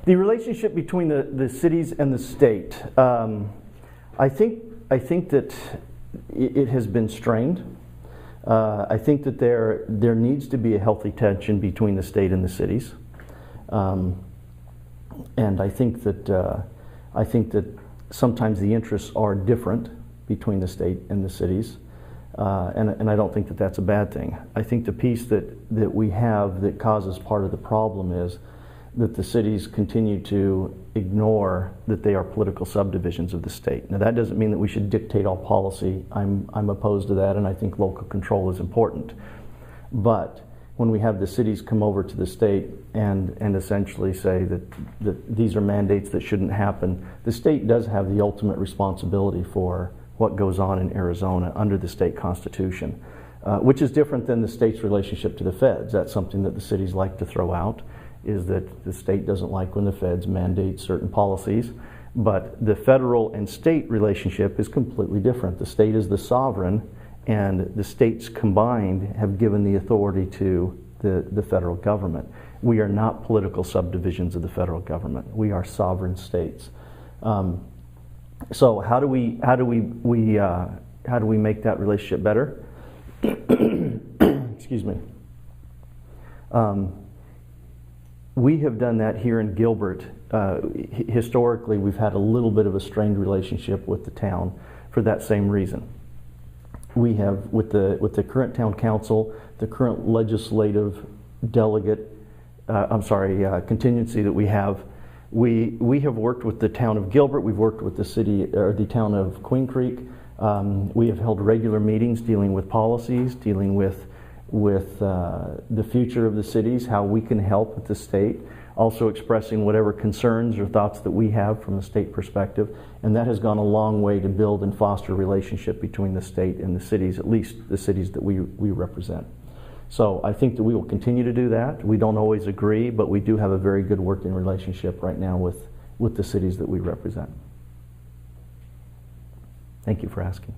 The relationship between the cities and the state. I think that it has been strained. I think that there needs to be a healthy tension between the state and the cities, and I think that sometimes the interests are different between the state and the cities, and I don't think that that's a bad thing. I think the piece that we have that causes part of the problem is that the cities continue to ignore that they are political subdivisions of the state. Now that doesn't mean that we should dictate all policy. I'm opposed to that, and I think local control is important. But when we have the cities come over to the state and essentially say that these are mandates that shouldn't happen, the state does have the ultimate responsibility for what goes on in Arizona under the state constitution, which is different than the state's relationship to the feds. That's something that the cities like to throw out, is that the state doesn't like when the feds mandate certain policies, but the federal and state relationship is completely different. The state is the sovereign, and the states combined have given the authority to the federal government. We are not political subdivisions of the federal government. We are sovereign states. So how do we make that relationship better? Excuse me. We have done that here in Gilbert. Historically, we've had a little bit of a strained relationship with the town for that same reason. We have, with the current town council, the current legislative delegate, contingency that we have worked with the town of Gilbert. We've worked with the city or the town of Queen Creek. We have held regular meetings dealing with policies, dealing with the future of the cities, how we can help with the state, also expressing whatever concerns or thoughts that we have from a state perspective, and that has gone a long way to build and foster a relationship between the state and the cities, at least the cities that we represent. So I think that we will continue to do that. We don't always agree, but we do have a very good working relationship right now with the cities that we represent. Thank you for asking.